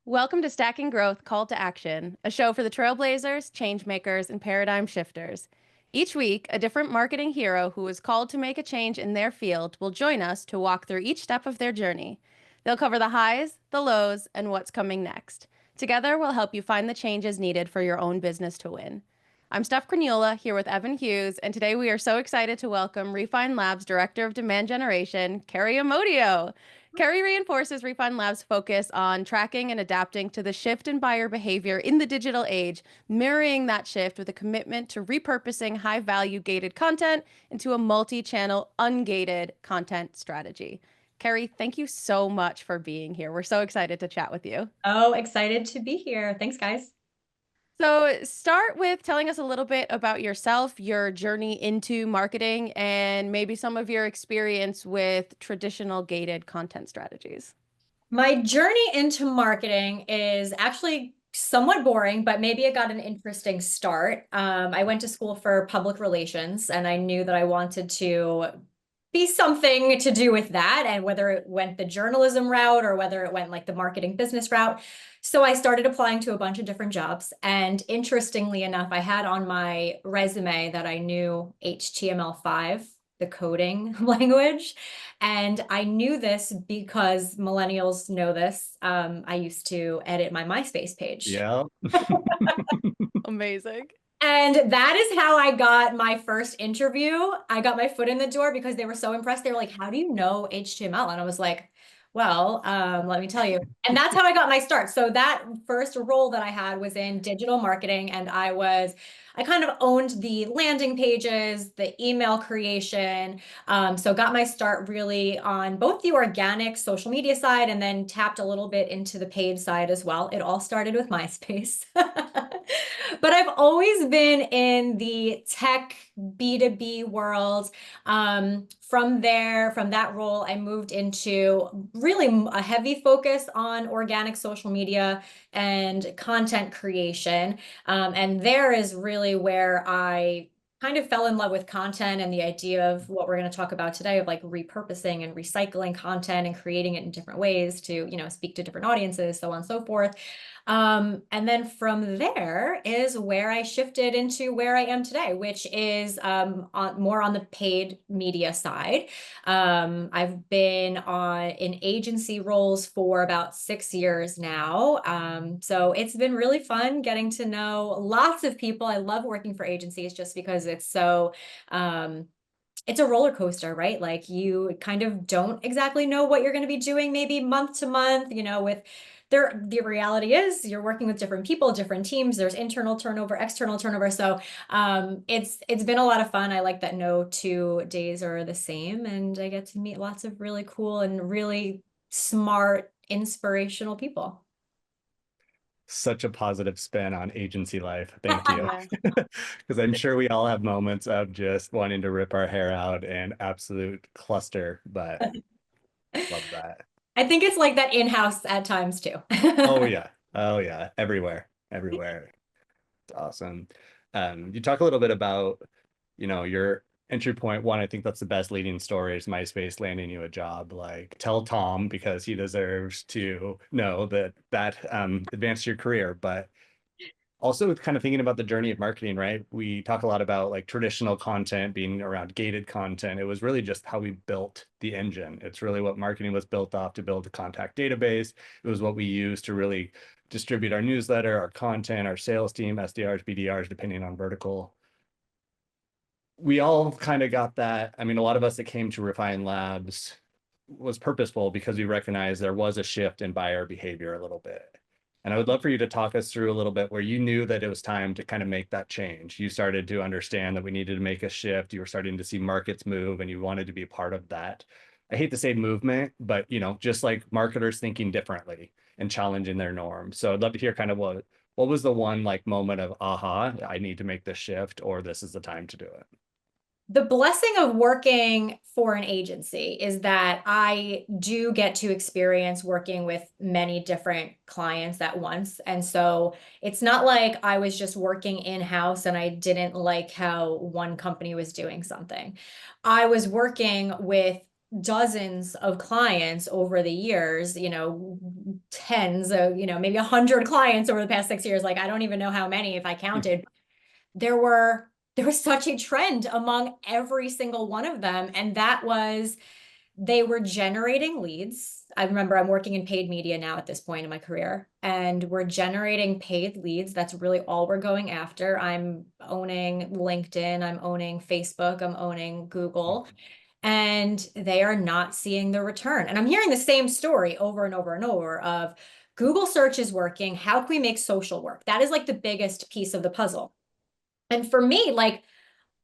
Welcome to Stacking Growth Call to Action, a show for the trailblazers, changemakers, and paradigm shifters. Each week, a different marketing hero who is called to make a change in their field will join us to walk through each step of their journey. They'll cover the highs, the lows, and what's coming next. Together, we'll help you find the changes needed for your own business to win. I'm Steph Crugnola here with Evan Hughes, and today we are so excited to welcome Refine Labs Director of Demand Generation, Kerri Amodio. Kerri reinforces Refine Labs' focus on tracking and adapting to the shift in buyer behavior in the digital age, mirroring that shift with a commitment to repurposing high-value gated content into a multi-channel, ungated content strategy. Kerri, thank you so much for being here. We're so excited to chat with you. Oh, excited to be here. Thanks, guys. So, start with telling us a little bit about yourself, your journey into marketing, and maybe some of your experience with traditional gated content strategies. My journey into marketing is actually somewhat boring, but maybe it got an interesting start. I went to school for public relations, and I knew that I wanted to be something to do with that, and whether it went the journalism route or whether it went like the marketing business route. So I started applying to a bunch of different jobs. And interestingly enough, I had on my resume that I knew HTML5, the coding language. And I knew this because millennials know this. I used to edit my MySpace page. Yeah. Amazing. And that is how I got my first interview. I got my foot in the door because they were so impressed. They were like, "How do you know HTML?" And I was like, well, let me tell you. And that's how I got my start. So that first role that I had was in digital marketing, and I kind of owned the landing pages, the email creation. So got my start really on both the organic social media side and then tapped a little bit into the paid side as well. It all started with MySpace. But I've always been in the tech B2B world. From there, from that role, I moved into really a heavy focus on organic social media and content creation. And there is really where I kind of fell in love with content and the idea of what we're going to talk about today of like repurposing and recycling content and creating it in different ways to, speak to different audiences, so on and so forth. And then from there is where I shifted into where I am today, which is more on the paid media side. I've been in agency roles for about 6 years now. So it's been really fun getting to know lots of people. I love working for agencies just because it's so it's a roller coaster, right? Like you kind of don't exactly know what you're going to be doing maybe month to month, with the reality is you're working with different people, different teams. There's internal turnover, external turnover. So it's been a lot of fun. I like that no 2 days are the same, and I get to meet lots of really cool and really smart, inspirational people. Such a positive spin on agency life. Thank you. Yeah. Because I'm sure we all have moments of just wanting to rip our hair out and absolute cluster, but love that. I think it's like that in-house at times too. Oh yeah. Oh yeah. Everywhere. Everywhere. It's awesome. You talk a little bit about, your entry point. One, I think that's the best leading story is MySpace landing you a job. Like tell Tom because he deserves to know that advanced your career. But also kind of thinking about the journey of marketing, right? We talk a lot about like traditional content being around gated content. It was really just how we built the engine. It's really what marketing was built off to build a contact database. It was what we used to really distribute our newsletter, our content, our sales team, SDRs, BDRs, depending on vertical. We all kind of got that. I mean, a lot of us that came to Refine Labs was purposeful because we recognized there was a shift in buyer behavior a little bit. And I would love for you to talk us through a little bit where you knew that it was time to kind of make that change. You started to understand that we needed to make a shift. You were starting to see markets move and you wanted to be a part of that. I hate to say movement, but just like marketers thinking differently and challenging their norms. So I'd love to hear kind of what was the one like moment of aha, I need to make this shift or this is the time to do it. The blessing of working for an agency is that I do get to experience working with many different clients at once. And so it's not like I was just working in-house and I didn't like how one company was doing something. I was working with dozens of clients over the years, tens of, maybe 100 clients over the past 6 years. Like, I don't even know how many if I counted. There was such a trend among every single one of them. And that was, they were generating leads. I remember I'm working in paid media now at this point in my career, and we're generating paid leads. That's really all we're going after. I'm owning LinkedIn, I'm owning Facebook, I'm owning Google, and they are not seeing the return. And I'm hearing the same story over and over and over of Google search is working. How can we make social work? That is like the biggest piece of the puzzle. And for me, like,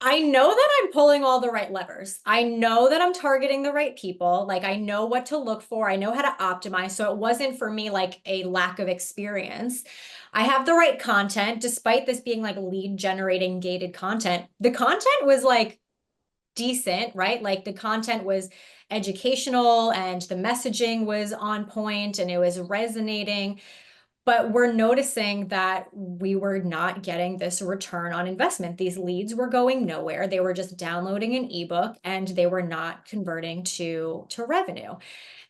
I know that I'm pulling all the right levers. I know that I'm targeting the right people. Like, I know what to look for. I know how to optimize. So it wasn't for me like a lack of experience. I have the right content, despite this being like lead generating gated content. The content was like decent, right? Like, the content was educational and the messaging was on point and it was resonating. But we're noticing that we were not getting this return on investment. These leads were going nowhere. They were just downloading an ebook and they were not converting to revenue.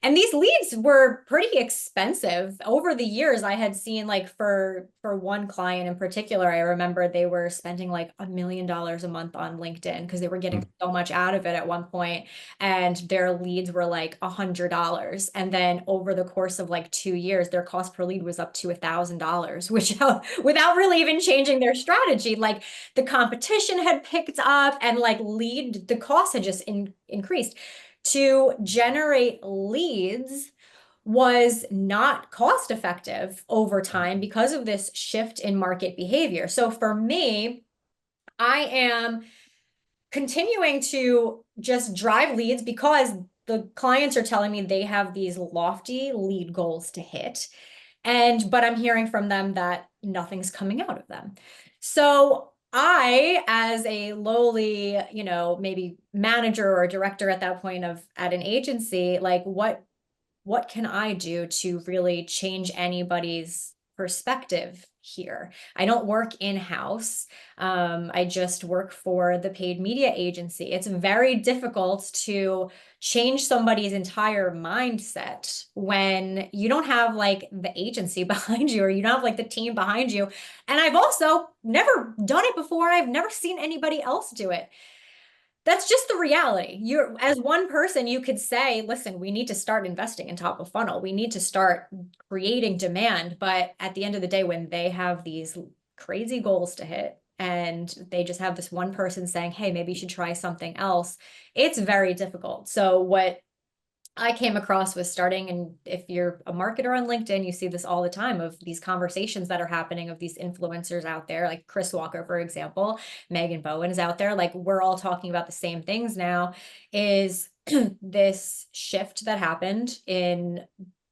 And these leads were pretty expensive. Over the years, I had seen, like, for one client in particular, I remember they were spending like $1 million a month on LinkedIn because they were getting so much out of it at one point, and their leads were like $100. And then over the course of like 2 years, their cost per lead was up to $1,000, which without really even changing their strategy, like, the competition had picked up and like the cost had just increased. To generate leads was not cost effective over time because of this shift in market behavior. So for me, I am continuing to just drive leads because the clients are telling me they have these lofty lead goals to hit. But I'm hearing from them that nothing's coming out of them. So I, as a lowly, maybe manager or director at that point at an agency, like, what can I do to really change anybody's perspective here? I don't work in-house. I just work for the paid media agency. It's very difficult to change somebody's entire mindset when you don't have like the agency behind you, or you don't have like the team behind you. And I've also never done it before. I've never seen anybody else do it. That's just the reality. You're, as one person, you could say, listen, we need to start investing in top of funnel. We need to start creating demand. But at the end of the day, when they have these crazy goals to hit and they just have this one person saying, hey, maybe you should try something else, it's very difficult. So what I came across was starting, and if you're a marketer on LinkedIn, you see this all the time of these conversations that are happening of these influencers out there, like Chris Walker, for example, Megan Bowen is out there. Like, we're all talking about the same things now, is this shift that happened in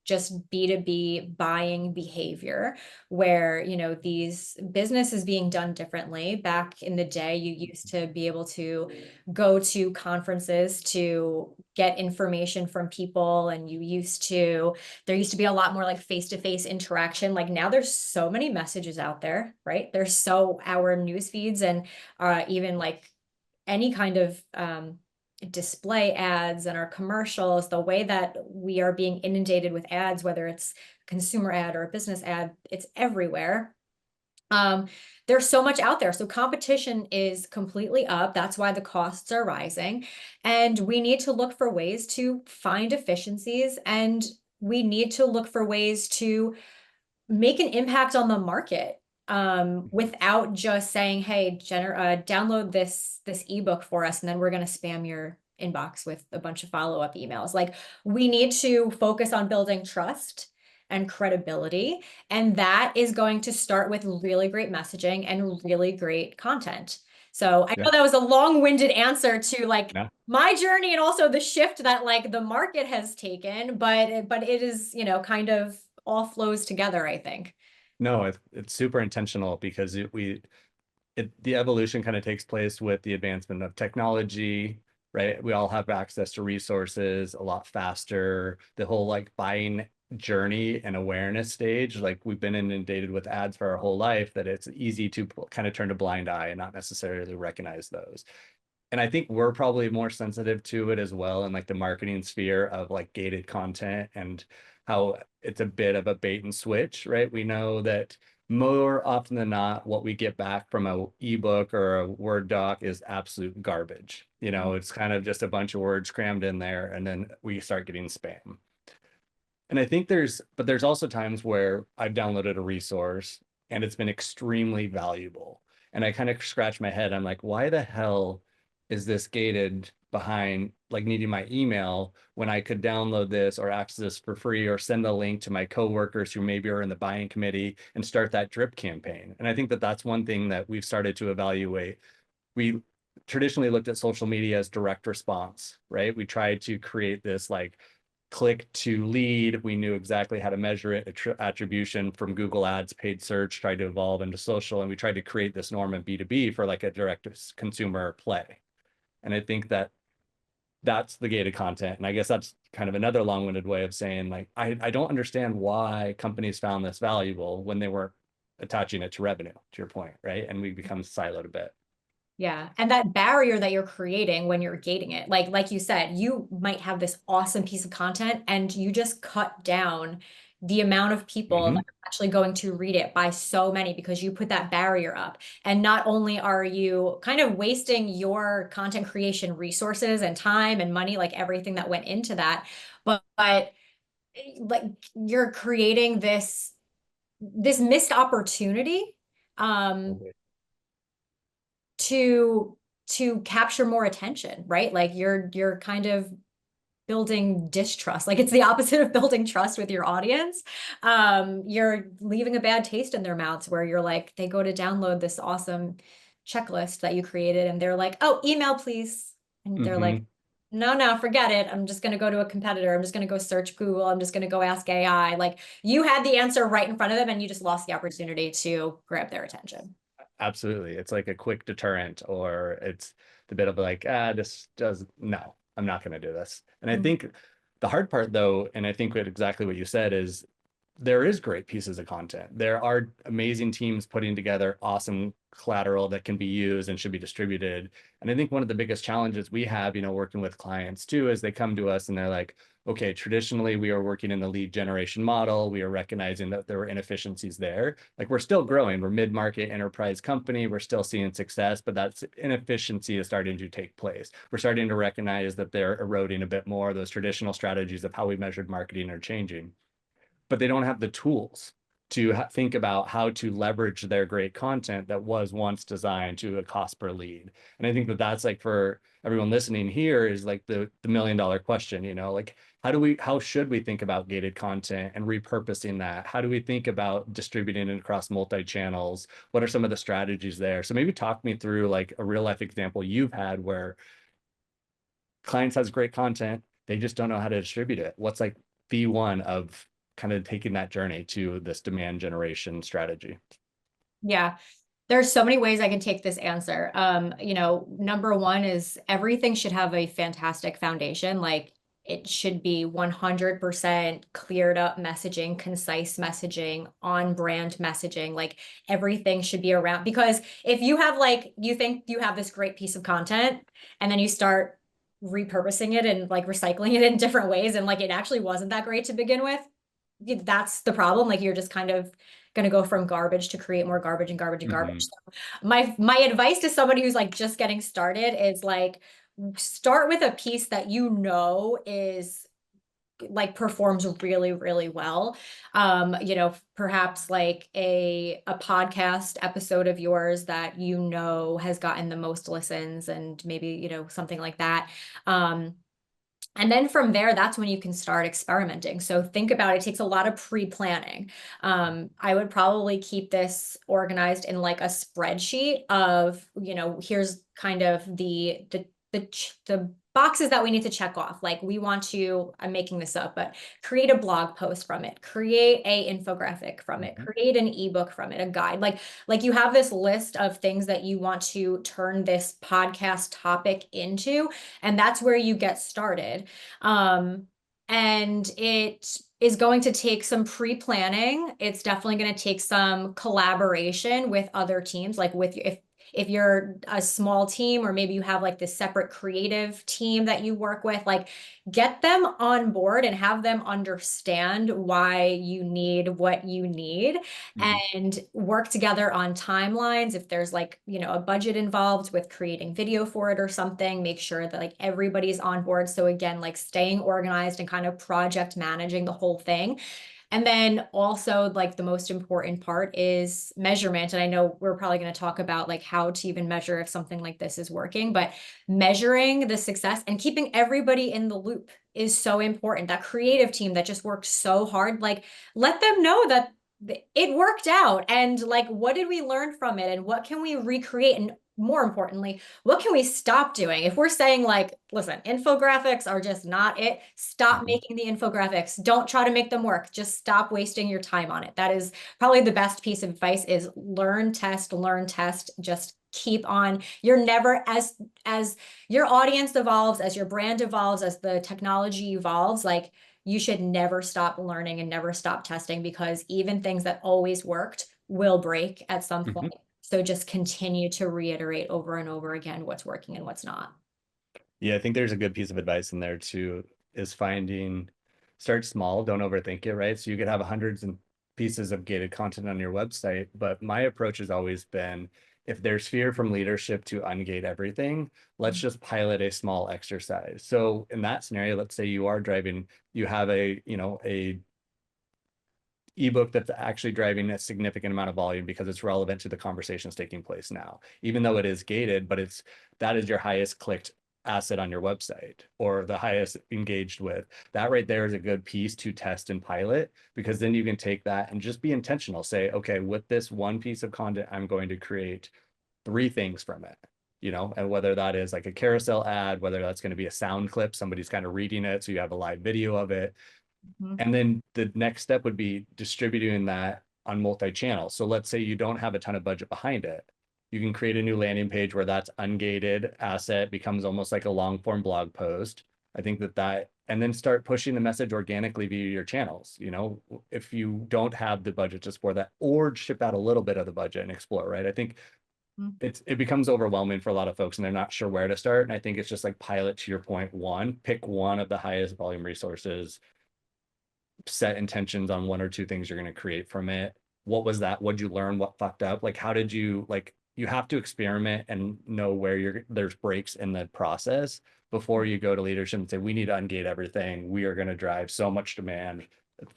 just B2B buying behavior, where, these business is being done differently. Back in the day, you used to be able to go to conferences to get information from people, and there used to be a lot more like face-to-face interaction. Like, now there's so many messages out there, right? There's our news feeds and even like any kind of display ads and our commercials, the way that we are being inundated with ads, whether it's a consumer ad or a business ad, it's everywhere. There's so much out there. So competition is completely up. That's why the costs are rising. And we need to look for ways to find efficiencies, and we need to look for ways to make an impact on the market. Without just saying, hey, download this ebook for us, and then we're going to spam your inbox with a bunch of follow-up emails. Like, we need to focus on building trust and credibility, and that is going to start with really great messaging and really great content. So I know that was a long-winded answer to like my journey, and also the shift that like the market has taken, but it is, kind of all flows together, I think. No, it's super intentional, because the evolution kind of takes place with the advancement of technology, right? We all have access to resources a lot faster. The whole like buying journey and awareness stage, like, we've been inundated with ads for our whole life, that it's easy to kind of turn a blind eye and not necessarily recognize those. And I think we're probably more sensitive to it as well in like the marketing sphere of like gated content and how it's a bit of a bait and switch, right? We know that more often than not, what we get back from a ebook or a Word doc is absolute garbage. You know, it's kind of just a bunch of words crammed in there, and then we start getting spam. And I think but there's also times where I've downloaded a resource and it's been extremely valuable. And I kind of scratch my head. I'm like, why the hell is this gated behind like needing my email when I could download this or access this for free or send a link to my coworkers who maybe are in the buying committee and start that drip campaign? And I think that that's one thing that we've started to evaluate. We traditionally looked at social media as direct response, right? We tried to create this like click to lead. We knew exactly how to measure it. Attribution from Google Ads, paid search, tried to evolve into social. And we tried to create this norm in B2B for like a direct consumer play. And I think that that's the gated content. And I guess that's kind of another long-winded way of saying like, I don't understand why companies found this valuable when they weren't attaching it to revenue, to your point, right? And we become siloed a bit. Yeah. And that barrier that you're creating when you're gating it, like you said, you might have this awesome piece of content and you just cut down the amount of people that are actually going to read it by so many because you put that barrier up. And not only are you kind of wasting your content creation resources and time and money, like everything that went into that, but like you're creating this missed opportunity. Okay. To capture more attention, right? Like you're kind of building distrust. Like it's the opposite of building trust with your audience. You're leaving a bad taste in their mouths where you're like, they go to download this awesome checklist that you created and they're like, oh, email please. And they're like, no, forget it. I'm just going to go to a competitor. I'm just going to go search Google. I'm just going to go ask AI. Like you had the answer right in front of them and you just lost the opportunity to grab their attention. Absolutely. It's like a quick deterrent, or it's the bit of like, this does, no, I'm not going to do this. And I think the hard part though, and I think exactly what you said is there is great pieces of content. There are amazing teams putting together awesome collateral that can be used and should be distributed. And I think one of the biggest challenges we have, you know, working with clients too, is they come to us and they're like, okay, traditionally we are working in the lead generation model. We are recognizing that there were inefficiencies there. Like we're still growing, we're mid-market enterprise company, we're still seeing success, but that inefficiency is starting to take place. We're starting to recognize that they're eroding a bit more. Those traditional strategies of how we measured marketing are changing, but they don't have the tools to think about how to leverage their great content that was once designed to a cost per lead. And I think that that's like for everyone listening here is like the $1 million question, you know, like how should we think about gated content and repurposing that? How do we think about distributing it across multi-channels? What are some of the strategies there? So maybe talk me through like a real life example you've had where clients has great content, they just don't know how to distribute it. What's like V1 of kind of taking that journey to this demand generation strategy? Yeah. There's so many ways I can take this answer. You know, number one is everything should have a fantastic foundation. Like it should be 100% cleared up messaging, concise messaging, on brand messaging. Like everything should be around, because if you have like, you think you have this great piece of content and then you start repurposing it and like recycling it in different ways and like it actually wasn't that great to begin with, that's the problem. Like you're just kind of going to go from garbage to create more garbage and garbage and garbage. So my advice to somebody who's like just getting started is like start with a piece that you know is like performs really, really well. You know, perhaps like a podcast episode of yours that you know has gotten the most listens and maybe, you know, something like that. And then from there, that's when you can start experimenting. So think about it, takes a lot of pre-planning. I would probably keep this organized in like a spreadsheet of, you know, here's kind of the boxes that we need to check off. Like we want to, I'm making this up, but create a blog post from it, create a infographic from it, create an ebook from it, a guide. Like you have this list of things that you want to turn this podcast topic into, and that's where you get started. And it is going to take some pre-planning. It's definitely going to take some collaboration with other teams, like with if if you're a small team, or maybe you have like this separate creative team that you work with, like get them on board and have them understand why you need what you need, and work together on timelines. If there's like, a budget involved with creating video for it or something, make sure that like everybody's on board. So again, like staying organized and kind of project managing the whole thing. And then also like the most important part is measurement. And I know we're probably going to talk about like how to even measure if something like this is working, but measuring the success and keeping everybody in the loop is so important. That creative team that just worked so hard, like let them know that it worked out, and like what did we learn from it, and what can we recreate, and more importantly, what can we stop doing? If we're saying like, listen, infographics are just not it, stop making the infographics. Don't try to make them work. Just stop wasting your time on it. That is probably the best piece of advice, is learn, test, just keep on. You're never, as your audience evolves, as your brand evolves, as the technology evolves, like you should never stop learning and never stop testing, because even things that always worked will break at some point. So just continue to reiterate over and over again what's working and what's not. Yeah, I think there's a good piece of advice in there too, is start small, don't overthink it, right? So you could have hundreds and pieces of gated content on your website, but my approach has always been, if there's fear from leadership to ungate everything, let's just pilot a small exercise. So in that scenario, let's say you have a ebook that's actually driving a significant amount of volume because it's relevant to the conversations taking place now, even though it is gated, but that is your highest clicked asset on your website, or the highest engaged with. That right there is a good piece to test and pilot, because then you can take that and just be intentional. Say, okay, with this one piece of content, I'm going to create 3 things from it, and whether that is like a carousel ad, whether that's going to be a sound clip, somebody's kind of reading it, so you have a live video of it. And then the next step would be distributing that on multi-channel. So let's say you don't have a ton of budget behind it. You can create a new landing page where that's ungated asset becomes almost like a long form blog post. I think and then start pushing the message organically via your channels. If you don't have the budget to support that, or ship out a little bit of the budget and explore, right? I think it becomes overwhelming for a lot of folks and they're not sure where to start. And I think it's just like pilot, to your point, pick one of the highest volume resources, set intentions on 1 or 2 things you're going to create from it. What was that? What'd you learn? What fucked up? Like, how did you, like, you have to experiment and know where there's breaks in the process before you go to leadership and say, we need to ungate everything. We are going to drive so much demand.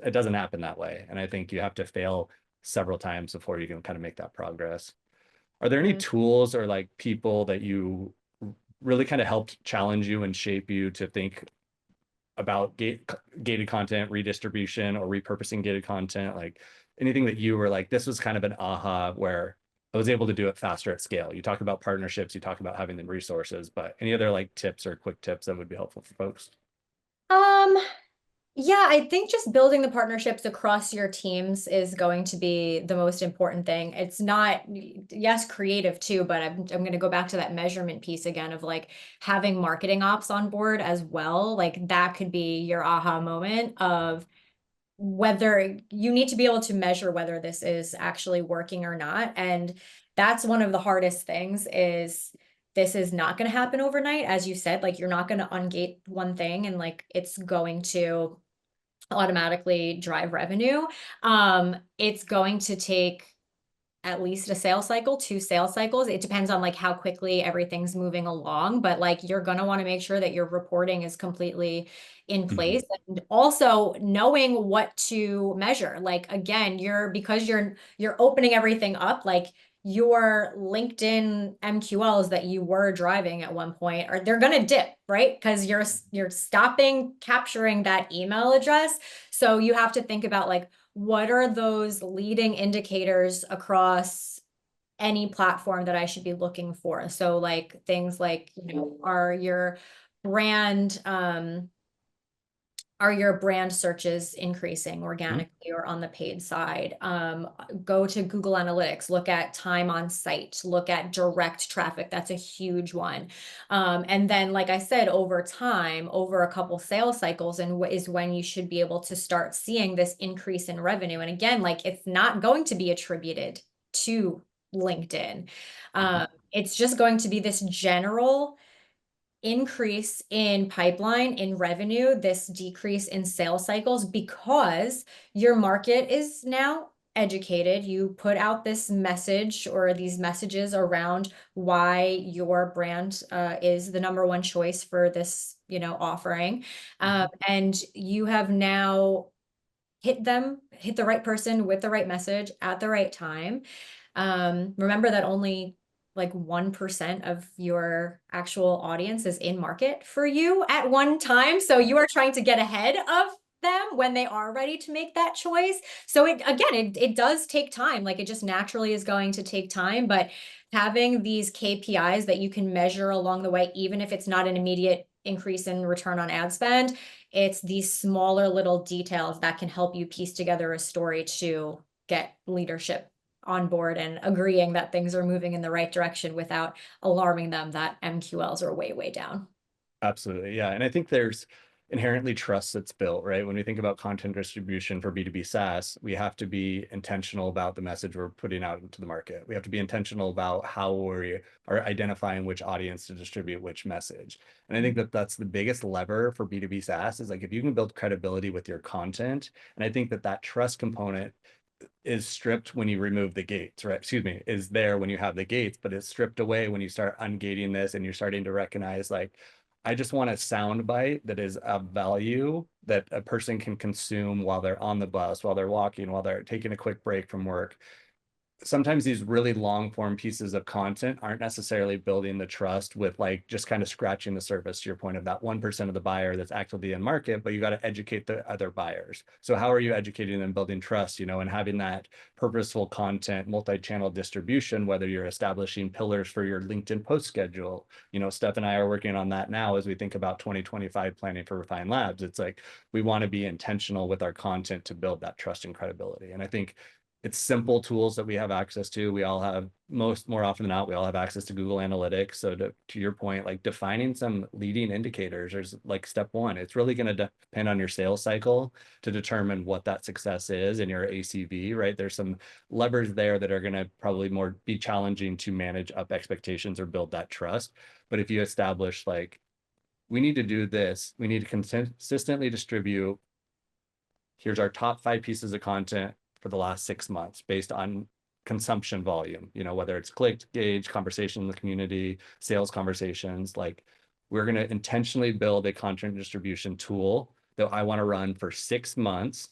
It doesn't happen that way. And I think you have to fail several times before you can kind of make that progress. Are there any tools or like people that you really kind of helped challenge you and shape you to think about gated content redistribution or repurposing gated content? Like anything that you were like, this was kind of an aha where I was able to do it faster at scale? You talk about partnerships, you talk about having the resources, but any other like tips or quick tips that would be helpful for folks? Yeah, I think just building the partnerships across your teams is going to be the most important thing. It's not, yes, creative too, but I'm going to go back to that measurement piece again of like having marketing ops on board as well. Like that could be your aha moment of whether you need to be able to measure whether this is actually working or not. And that's one of the hardest things, is this is not going to happen overnight. As you said, like you're not going to ungate one thing and like it's going to automatically drive revenue. It's going to take at least a sales cycle, 2 sales cycles. It depends on like how quickly everything's moving along, but like you're going to want to make sure that your reporting is completely in place, and also knowing what to measure. Like again, because you're opening everything up, like your LinkedIn MQLs that you were driving at one point, or they're going to dip, right? Because you're stopping capturing that email address. So you have to think about like, what are those leading indicators across any platform that I should be looking for? So like things like, are your brand searches increasing organically or on the paid side? Go to Google Analytics, look at time on site, look at direct traffic. That's a huge one. And then, like I said, over time, over a couple sales cycles, and is when you should be able to start seeing this increase in revenue. And again, like it's not going to be attributed to LinkedIn. It's just going to be this general increase in pipeline, in revenue, this decrease in sales cycles, because your market is now educated. You put out this message or these messages around why your brand is the number one choice for this, offering. And you have now hit the right person with the right message at the right time. Remember that only like 1% of your actual audience is in market for you at one time. So you are trying to get ahead of them when they are ready to make that choice. So it does take time. Like, it just naturally is going to take time, but having these KPIs that you can measure along the way, even if it's not an immediate increase in return on ad spend, it's these smaller little details that can help you piece together a story to get leadership on board and agreeing that things are moving in the right direction without alarming them that MQLs are way, way down. Absolutely. Yeah. And I think there's inherently trust that's built, right? When we think about content distribution for B2B SaaS, we have to be intentional about the message we're putting out into the market. We have to be intentional about how we are identifying which audience to distribute which message. And I think that that's the biggest lever for B2B SaaS, is like, if you can build credibility with your content. And I think that that trust component is stripped when you remove the gates, right? Excuse me, is there when you have the gates, but it's stripped away when you start ungating this and you're starting to recognize, like, I just want a sound bite that is of value that a person can consume while they're on the bus, while they're walking, while they're taking a quick break from work. Sometimes these really long form pieces of content aren't necessarily building the trust with, like, just kind of scratching the surface, to your point of that 1% of the buyer that's actively in market, but you got to educate the other buyers. So how are you educating them, building trust, and having that purposeful content, multi-channel distribution, whether you're establishing pillars for your LinkedIn post schedule. Steph and I are working on that now as we think about 2025 planning for Refine Labs. It's like, we want to be intentional with our content to build that trust and credibility. And I think it's simple tools that we have access to. We all have, more often than not, we all have access to Google Analytics. So to your point, like, defining some leading indicators, there's like step one. It's really going to depend on your sales cycle to determine what that success is in your ACV, right? There's some levers there that are going to probably more be challenging to manage up expectations or build that trust. But if you establish, like, we need to do this, we need to consistently distribute, here's our top 5 pieces of content for the last 6 months based on consumption volume, whether it's clicked, gauge, conversation in the community, sales conversations. Like, we're going to intentionally build a content distribution tool that I want to run for 6 months.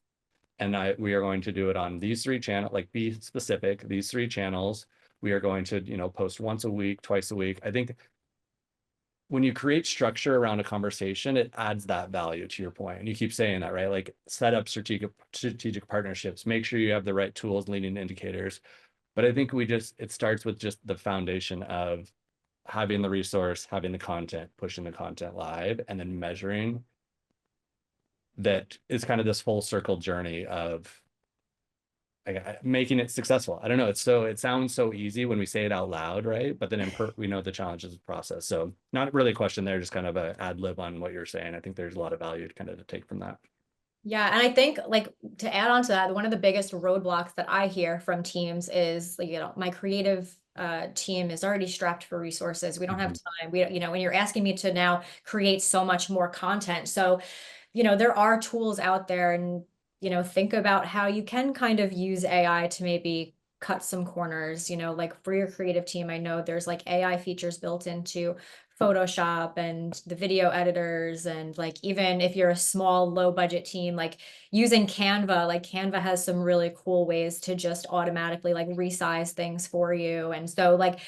And we are going to do it on these 3 channels, like, be specific, these 3 channels. We are going to, post once a week, twice a week. I think when you create structure around a conversation, it adds that value, to your point. And you keep saying that, right? Like, set up strategic partnerships, make sure you have the right tools, leading indicators. But I think it starts with just the foundation of having the resource, having the content, pushing the content live, and then measuring. That is kind of this full circle journey of making it successful. I don't know. It sounds so easy when we say it out loud, right? But then we know the challenges of the process. So not really a question there, just kind of a ad lib on what you're saying. I think there's a lot of value to take from that. Yeah. And I think, like, to add on to that, one of the biggest roadblocks that I hear from teams is, like, my creative team is already strapped for resources. We don't have time. When you're asking me to now create so much more content. So, there are tools out there, and think about how you can kind of use AI to maybe cut some corners, like for your creative team. I know there's like AI features built into Photoshop and the video editors. And like, even if you're a small, low budget team, like using Canva, like Canva has some really cool ways to just automatically like resize things for you. And so, like,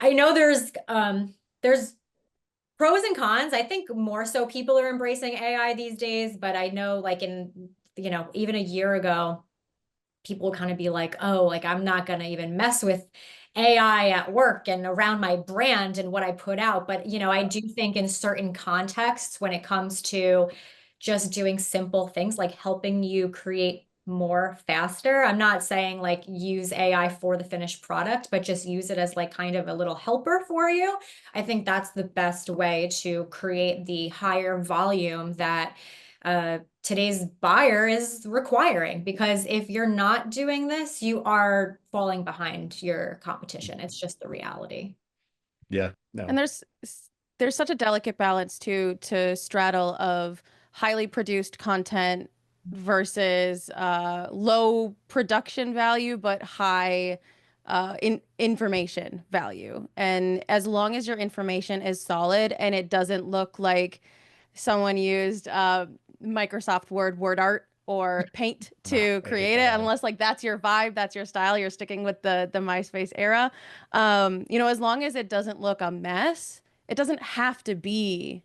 I know there's pros and cons. I think more so people are embracing AI these days, but I know, like, in, even a year ago, people kind of be like, oh, like, I'm not going to even mess with AI at work and around my brand and what I put out. But, I do think in certain contexts, when it comes to just doing simple things like helping you create more faster, I'm not saying like use AI for the finished product, but just use it as like kind of a little helper for you. I think that's the best way to create the higher volume that today's buyer is requiring, because if you're not doing this, you are falling behind your competition. It's just the reality. Yeah, no. And there's such a delicate balance too to straddle of highly produced content versus low production value but high in information value. And as long as your information is solid and it doesn't look like someone used Microsoft Word art or Paint to I hate create it, that. unless like that's your vibe, that's your style, you're sticking with the MySpace era. You know, as long as it doesn't look a mess, it doesn't have to be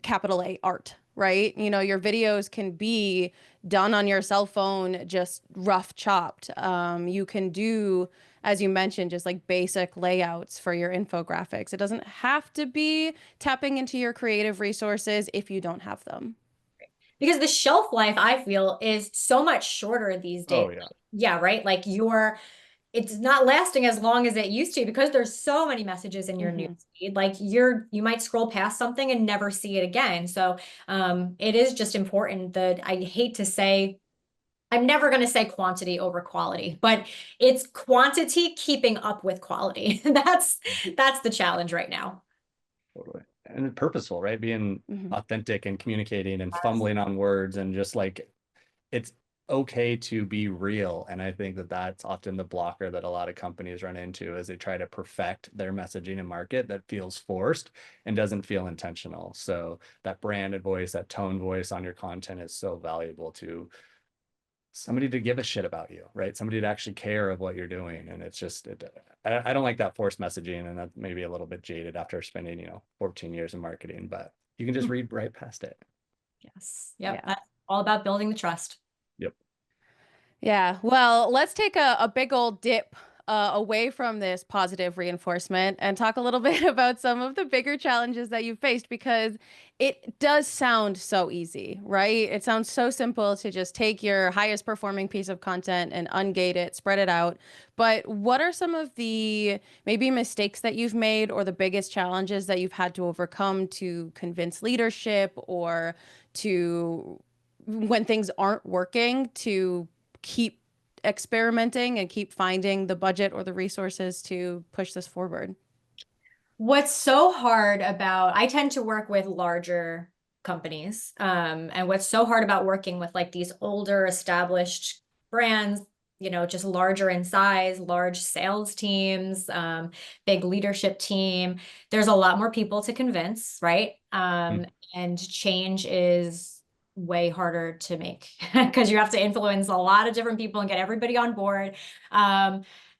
capital A art, right? You know, your videos can be done on your cell phone, just rough chopped. You can do, as you mentioned, just like basic layouts for your infographics. It doesn't have to be tapping into your creative resources if you don't have them. Because the shelf life, I feel, is so much shorter these days. Oh yeah. Yeah, right? Like it's not lasting as long as it used to, because there's so many messages in your Mm-hmm. newsfeed. Like you might scroll past something and never see it again. So it is just important that I hate to say, I'm never going to say quantity over quality, but it's quantity keeping up with quality. That's the challenge right now. Totally. And purposeful, right? Being Mm-hmm. authentic and communicating and fumbling on words, and just like it's okay to be real. And I think that that's often the blocker that a lot of companies run into, as they try to perfect their messaging and market that feels forced and doesn't feel intentional. So that branded voice, that tone voice on your content is so valuable to somebody to give a shit about you, right? Somebody to actually care of what you're doing. And it's just, I don't like that forced messaging, and that's maybe a little bit jaded after spending, 14 years in marketing, but you can just read right past it. Yes. Yep. Yeah. That's all about building the trust. Yep. Yeah, well, let's take a big old dip away from this positive reinforcement and talk a little bit about some of the bigger challenges that you've faced, because it does sound so easy, right? It sounds so simple to just take your highest performing piece of content and ungate it, spread it out. But what are some of the maybe mistakes that you've made, or the biggest challenges that you've had to overcome to convince leadership, or to, when things aren't working, to keep experimenting and keep finding the budget or the resources to push this forward? What's so hard about, I tend to work with larger companies. And what's so hard about working with like these older established brands, just larger in size, large sales teams, big leadership team, there's a lot more people to convince, right? And change is way harder to make because you have to influence a lot of different people and get everybody on board.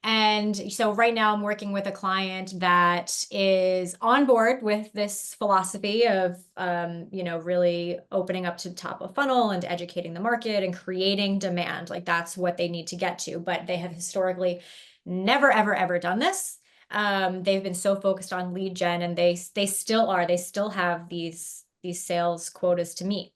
And so right now I'm working with a client that is on board with this philosophy of, really opening up to top of funnel and educating the market and creating demand. Like that's what they need to get to, but they have historically never, ever, ever done this. They've been so focused on lead gen, and they still are. They still have these sales quotas to meet.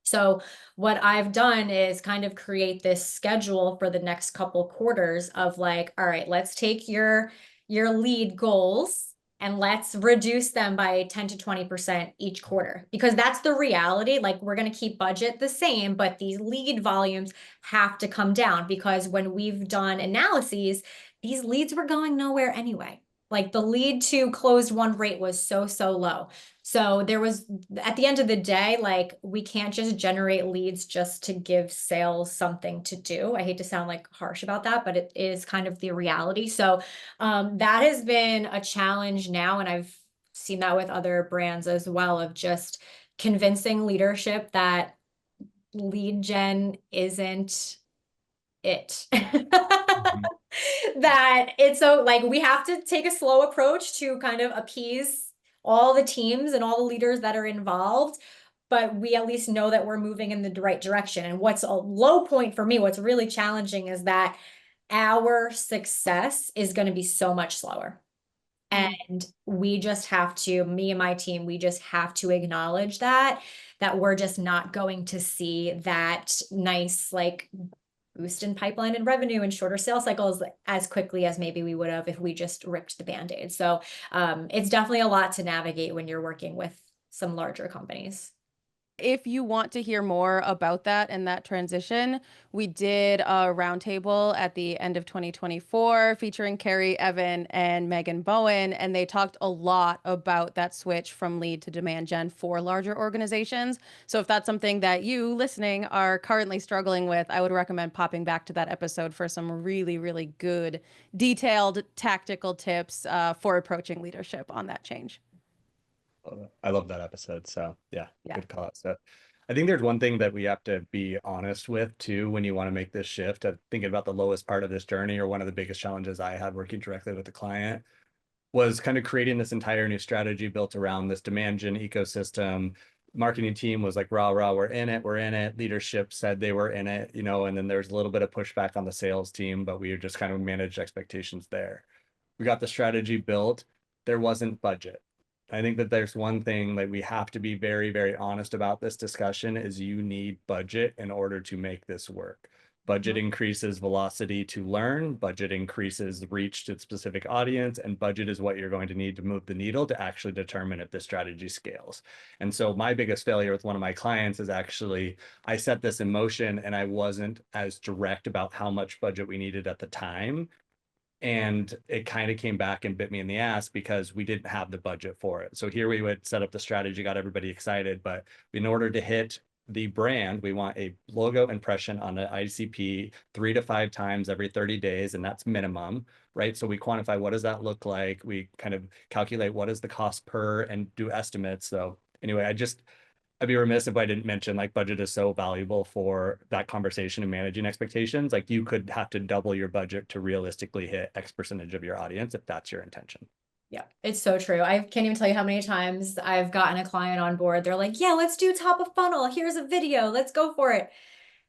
So what I've done is kind of create this schedule for the next couple quarters of like, all right, let's take your lead goals and let's reduce them by 10 to 20% each quarter, because that's the reality. Like we're going to keep budget the same, but these lead volumes have to come down, because when we've done analyses, these leads were going nowhere anyway. Like the lead to closed won rate was so low. So there was, at the end of the day, like we can't just generate leads just to give sales something to do. I hate to sound like harsh about that, but it is kind of the reality. So that has been a challenge now. And I've seen that with other brands as well, of just convincing leadership that lead gen isn't it. That it's so like we have to take a slow approach to kind of appease all the teams and all the leaders that are involved, but we at least know that we're moving in the right direction. And what's a low point for me, what's really challenging, is that our success is going to be so much slower. And we just have to, me and my team, we just have to acknowledge that we're just not going to see that nice, like, boost in pipeline and revenue and shorter sales cycles as quickly as maybe we would have if we just ripped the Band-Aid. So it's definitely a lot to navigate when you're working with some larger companies. if you want to hear more about that and that transition, we did a roundtable at the end of 2024 featuring Kerri, Evan, and Megan Bowen, and they talked a lot about that switch from lead to demand gen for larger organizations. So if that's something that you listening are currently struggling with, I would recommend popping back to that episode for some really, really good, detailed tactical tips for approaching leadership on that change. I love that episode. So yeah, Yeah. good call out. So I think there's one thing that we have to be honest with too when you want to make this shift of thinking about the lowest part of this journey, or one of the biggest challenges I had working directly with the client was kind of creating this entire new strategy built around this demand gen ecosystem. Marketing team was like, rah, rah, we're in it, we're in it. Leadership said they were in it, you know, and then there's a little bit of pushback on the sales team, but we just kind of managed expectations there. We got the strategy built. There wasn't budget. I think that there's one thing that we have to be very, very honest about this discussion is you need budget in order to make this work. Budget increases velocity to learn, budget increases reach to specific audience, and budget is what you're going to need to move the needle to actually determine if the strategy scales. And so my biggest failure with one of my clients is actually I set this in motion and I wasn't as direct about how much budget we needed at the time. And it kind of came back and bit me in the ass because we didn't have the budget for it. So here we would set up the strategy, got everybody excited, but in order to hit the brand, we want a logo impression on the ICP 3 to 5 times every 30 days, and that's minimum, right? So we quantify what does that look like? We kind of calculate what is the cost per and do estimates. So anyway, I'd be remiss if I didn't mention like budget is so valuable for that conversation and managing expectations. Like you could have to double your budget to realistically hit X percentage of your audience if that's your intention. Yeah, it's so true. I can't even tell you how many times I've gotten a client on board. They're like, yeah, let's do top of funnel. Here's a video. Let's go for it.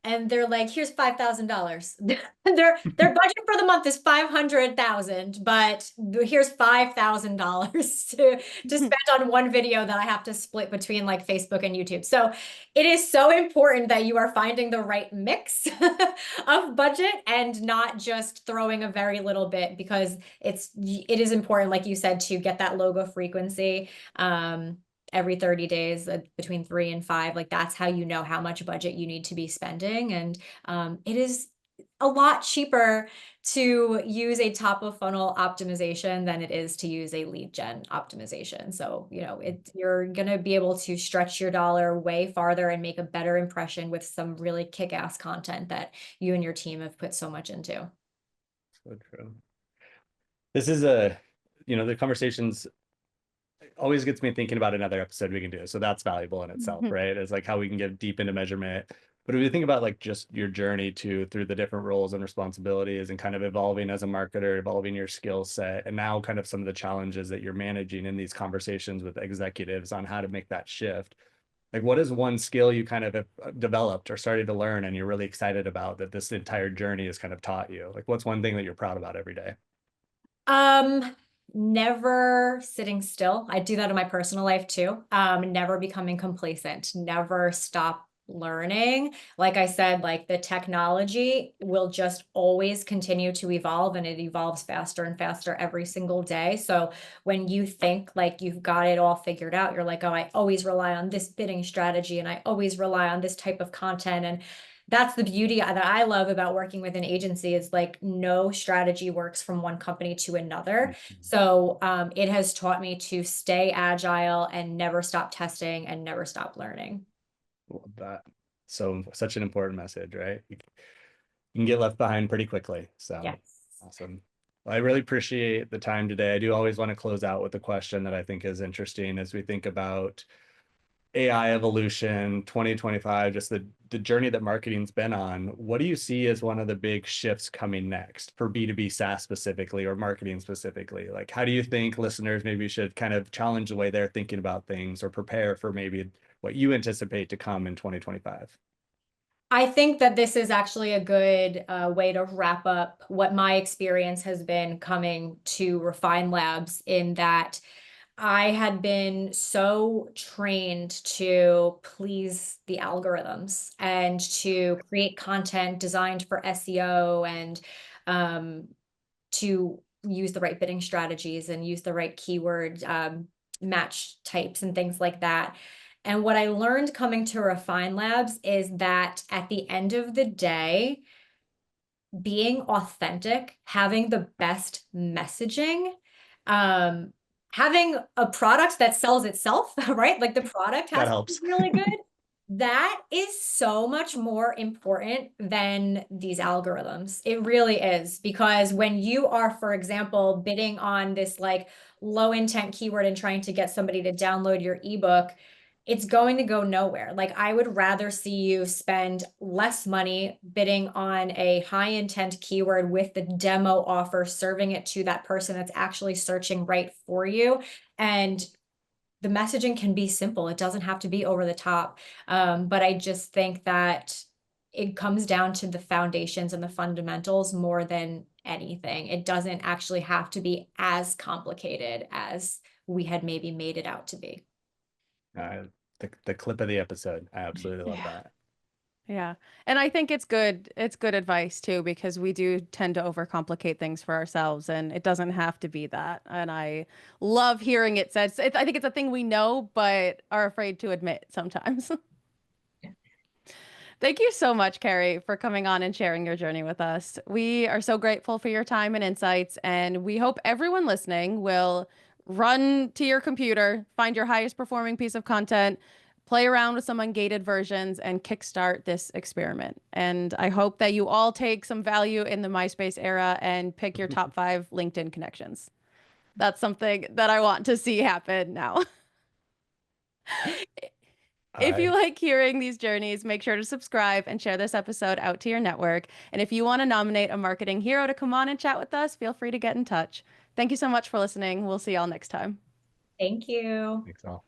And they're like, here's $5,000. Their budget for the month is 500,000, but here's $5,000 to spend on one video that I have to split between like Facebook and YouTube. So it is so important that you are finding the right mix of budget and not just throwing a very little bit, because it is important, like you said, to get that logo frequency. Every 30 days, between 3 and 5, like that's how you know how much budget you need to be spending. And it is a lot cheaper to use a top of funnel optimization than it is to use a lead gen optimization. So, you know, you're going to be able to stretch your dollar way farther and make a better impression with some really kick-ass content that you and your team have put so much into. So true. This is the conversations always gets me thinking about another episode we can do. So that's valuable in itself, right? It's like how we can get deep into measurement. But if you think about like just your journey through the different roles and responsibilities and kind of evolving as a marketer, evolving your skill set, and now kind of some of the challenges that you're managing in these conversations with executives on how to make that shift. Like what is one skill you kind of have developed or started to learn and you're really excited about that this entire journey has kind of taught you? Like what's one thing that you're proud about every day? Never sitting still. I do that in my personal life too. Never becoming complacent, never stop learning. Like I said, like the technology will just always continue to evolve, and it evolves faster and faster every single day. So when you think like you've got it all figured out, you're like, oh, I always rely on this bidding strategy and I always rely on this type of content. And that's the beauty that I love about working with an agency is like no strategy works from one company to another. So it has taught me to stay agile and never stop testing and never stop learning. Love that. So such an important message, right? You can get left behind pretty quickly. So Yes. awesome. Well, I really appreciate the time today. I do always want to close out with a question that I think is interesting as we think about AI evolution 2025, just the journey that marketing's been on. What do you see as one of the big shifts coming next for B2B SaaS specifically or marketing specifically? Like, how do you think listeners maybe should kind of challenge the way they're thinking about things or prepare for maybe what you anticipate to come in 2025? I think that this is actually a good way to wrap up what my experience has been coming to Refine Labs, in that I had been so trained to please the algorithms and to create content designed for SEO and to use the right bidding strategies and use the right keyword match types and things like that. And what I learned coming to Refine Labs is that at the end of the day, being authentic, having the best messaging, having a product that sells itself, right? Like the product That has to be helps. really good. That is so much more important than these algorithms. It really is, because when you are, for example, bidding on this like low intent keyword and trying to get somebody to download your ebook, it's going to go nowhere. Like I would rather see you spend less money bidding on a high intent keyword with the demo offer, serving it to that person that's actually searching right for you. And the messaging can be simple. It doesn't have to be over the top. But I just think that it comes down to the foundations and the fundamentals more than anything. It doesn't actually have to be as complicated as we had maybe made it out to be. The clip of the episode. I absolutely love Yeah. that. Yeah. And I think it's good advice too, because we do tend to overcomplicate things for ourselves and it doesn't have to be that. And I love hearing it said. I think it's a thing we know, but are afraid to admit sometimes. Thank you so much, Kerri, for coming on and sharing your journey with us. We are so grateful for your time and insights, and we hope everyone listening will run to your computer, find your highest performing piece of content, play around with some ungated versions, and kickstart this experiment. And I hope that you all take some value in the MySpace era and pick your top 5 LinkedIn connections. That's something that I want to see happen now. All If you right. like hearing these journeys, make sure to subscribe and share this episode out to your network. And if you want to nominate a marketing hero to come on and chat with us, feel free to get in touch. Thank you so much for listening. We'll see y'all next time. Thank you. Thanks all.